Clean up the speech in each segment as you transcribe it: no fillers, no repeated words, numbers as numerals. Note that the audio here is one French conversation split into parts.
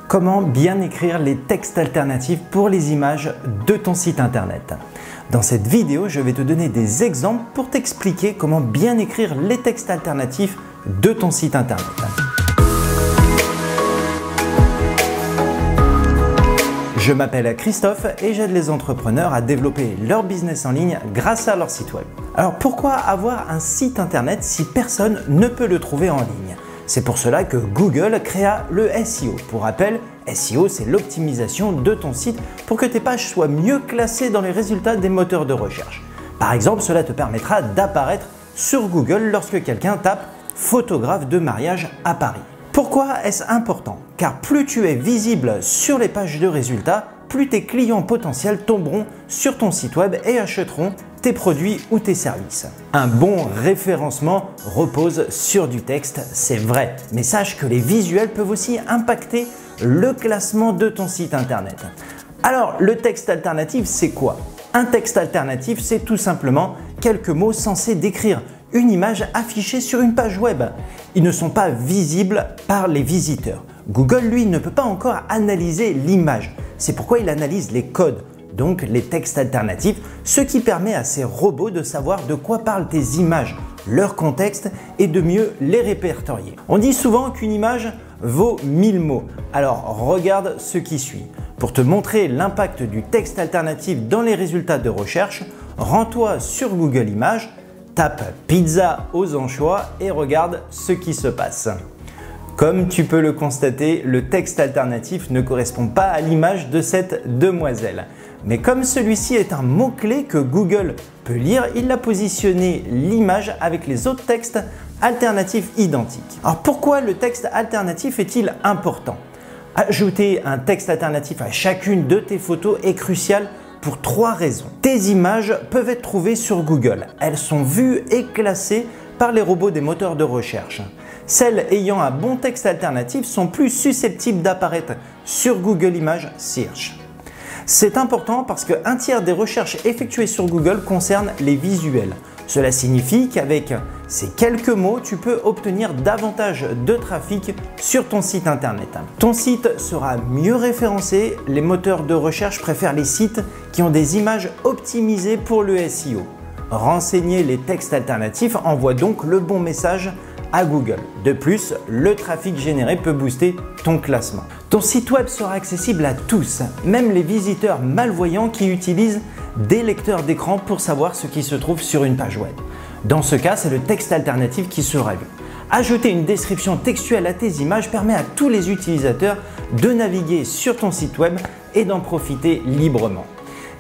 Comment bien écrire les textes alternatifs pour les images de ton site internet. Dans cette vidéo, je vais te donner des exemples pour t'expliquer comment bien écrire les textes alternatifs de ton site internet. Je m'appelle Christophe et j'aide les entrepreneurs à développer leur business en ligne grâce à leur site web. Alors pourquoi avoir un site internet si personne ne peut le trouver en ligne? C'est pour cela que Google créa le SEO. Pour rappel, SEO, c'est l'optimisation de ton site pour que tes pages soient mieux classées dans les résultats des moteurs de recherche. Par exemple, cela te permettra d'apparaître sur Google lorsque quelqu'un tape « photographe de mariage à Paris ». Pourquoi est-ce important? Car plus tu es visible sur les pages de résultats, plus tes clients potentiels tomberont sur ton site web et achèteront tes produits ou tes services. Un bon référencement repose sur du texte, c'est vrai, mais sache que les visuels peuvent aussi impacter le classement de ton site internet. Alors, le texte alternatif, c'est quoi? Un texte alternatif, c'est tout simplement quelques mots censés décrire une image affichée sur une page web. Ils ne sont pas visibles par les visiteurs. Google, lui, ne peut pas encore analyser l'image. C'est pourquoi il analyse les codes, donc les textes alternatifs, ce qui permet à ces robots de savoir de quoi parlent tes images, leur contexte et de mieux les répertorier. On dit souvent qu'une image vaut 1000 mots. Alors regarde ce qui suit. Pour te montrer l'impact du texte alternatif dans les résultats de recherche, rends-toi sur Google Images, tape pizza aux anchois et regarde ce qui se passe. Comme tu peux le constater, le texte alternatif ne correspond pas à l'image de cette demoiselle. Mais comme celui-ci est un mot-clé que Google peut lire, il a positionné l'image avec les autres textes alternatifs identiques. Alors pourquoi le texte alternatif est-il important? Ajouter un texte alternatif à chacune de tes photos est crucial pour 3 raisons. Tes images peuvent être trouvées sur Google. Elles sont vues et classées par les robots des moteurs de recherche. Celles ayant un bon texte alternatif sont plus susceptibles d'apparaître sur Google Images Search. C'est important parce qu'un tiers des recherches effectuées sur Google concernent les visuels. Cela signifie qu'avec ces quelques mots, tu peux obtenir davantage de trafic sur ton site internet. Ton site sera mieux référencé. Les moteurs de recherche préfèrent les sites qui ont des images optimisées pour le SEO. Renseigner les textes alternatifs envoie donc le bon message à Google. De plus, le trafic généré peut booster ton classement. Ton site web sera accessible à tous, même les visiteurs malvoyants qui utilisent des lecteurs d'écran pour savoir ce qui se trouve sur une page web. Dans ce cas, c'est le texte alternatif qui sera lu. Ajouter une description textuelle à tes images permet à tous les utilisateurs de naviguer sur ton site web et d'en profiter librement.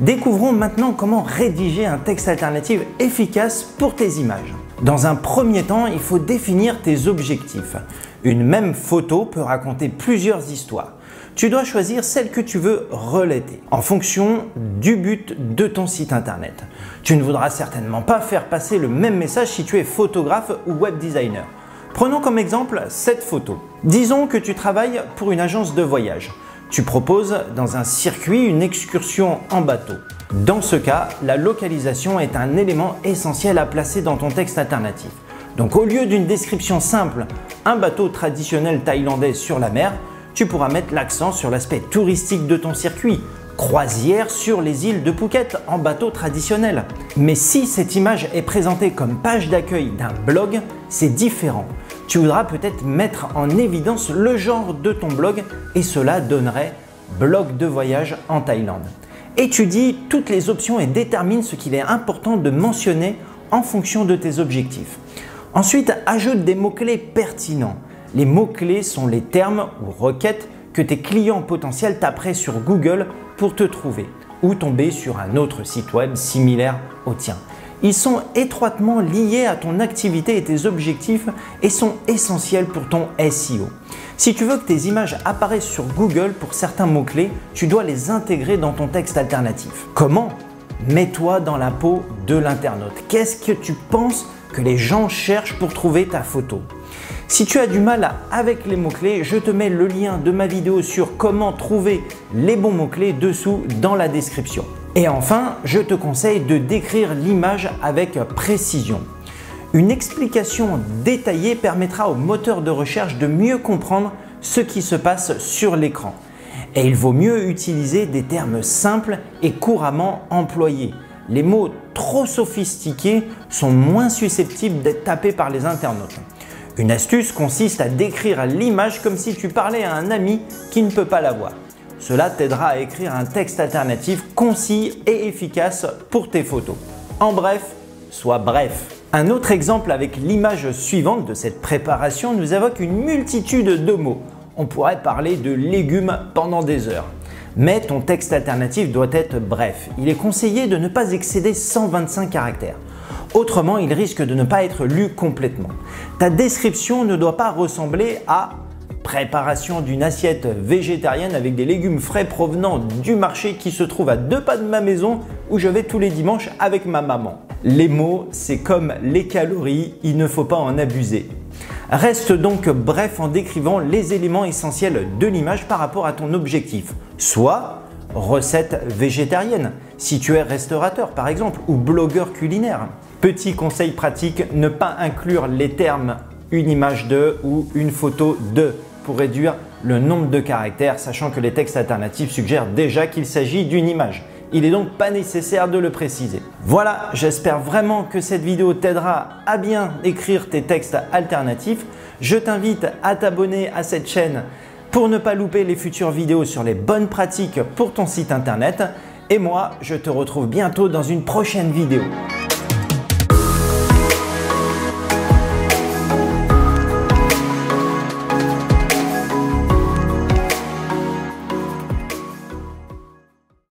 Découvrons maintenant comment rédiger un texte alternatif efficace pour tes images. Dans un premier temps, il faut définir tes objectifs. Une même photo peut raconter plusieurs histoires. Tu dois choisir celle que tu veux relater en fonction du but de ton site internet. Tu ne voudras certainement pas faire passer le même message si tu es photographe ou web designer. Prenons comme exemple cette photo. Disons que tu travailles pour une agence de voyage. Tu proposes dans un circuit une excursion en bateau. Dans ce cas, la localisation est un élément essentiel à placer dans ton texte alternatif. Donc au lieu d'une description simple, un bateau traditionnel thaïlandais sur la mer, tu pourras mettre l'accent sur l'aspect touristique de ton circuit. Croisière sur les îles de Phuket en bateau traditionnel. Mais si cette image est présentée comme page d'accueil d'un blog, c'est différent. Tu voudras peut-être mettre en évidence le genre de ton blog et cela donnerait blog de voyage en Thaïlande. Étudie toutes les options et détermine ce qu'il est important de mentionner en fonction de tes objectifs. Ensuite, ajoute des mots-clés pertinents. Les mots-clés sont les termes ou requêtes que tes clients potentiels taperaient sur Google pour te trouver ou tomber sur un autre site web similaire au tien. Ils sont étroitement liés à ton activité et tes objectifs et sont essentiels pour ton SEO. Si tu veux que tes images apparaissent sur Google pour certains mots-clés, tu dois les intégrer dans ton texte alternatif. Comment? Mets-toi dans la peau de l'internaute. Qu'est-ce que tu penses que les gens cherchent pour trouver ta photo? Si tu as du mal avec les mots-clés, je te mets le lien de ma vidéo sur comment trouver les bons mots-clés dessous dans la description. Et enfin, je te conseille de décrire l'image avec précision. Une explication détaillée permettra au moteur de recherche de mieux comprendre ce qui se passe sur l'écran. Et il vaut mieux utiliser des termes simples et couramment employés. Les mots trop sophistiqués sont moins susceptibles d'être tapés par les internautes. Une astuce consiste à décrire l'image comme si tu parlais à un ami qui ne peut pas la voir. Cela t'aidera à écrire un texte alternatif concis et efficace pour tes photos. En bref, sois bref. Un autre exemple avec l'image suivante de cette préparation nous évoque une multitude de mots. On pourrait parler de légumes pendant des heures. Mais ton texte alternatif doit être bref. Il est conseillé de ne pas excéder 125 caractères. Autrement, il risque de ne pas être lu complètement. Ta description ne doit pas ressembler à préparation d'une assiette végétarienne avec des légumes frais provenant du marché qui se trouve à 2 pas de ma maison où je vais tous les dimanches avec ma maman. Les mots, c'est comme les calories, il ne faut pas en abuser. Reste donc bref en décrivant les éléments essentiels de l'image par rapport à ton objectif. Soit recette végétarienne, si tu es restaurateur par exemple, ou blogueur culinaire. Petit conseil pratique, ne pas inclure les termes une image de ou une photo de pour réduire le nombre de caractères, sachant que les textes alternatifs suggèrent déjà qu'il s'agit d'une image. Il n'est donc pas nécessaire de le préciser. Voilà, j'espère vraiment que cette vidéo t'aidera à bien écrire tes textes alternatifs. Je t'invite à t'abonner à cette chaîne pour ne pas louper les futures vidéos sur les bonnes pratiques pour ton site internet. Et moi, je te retrouve bientôt dans une prochaine vidéo.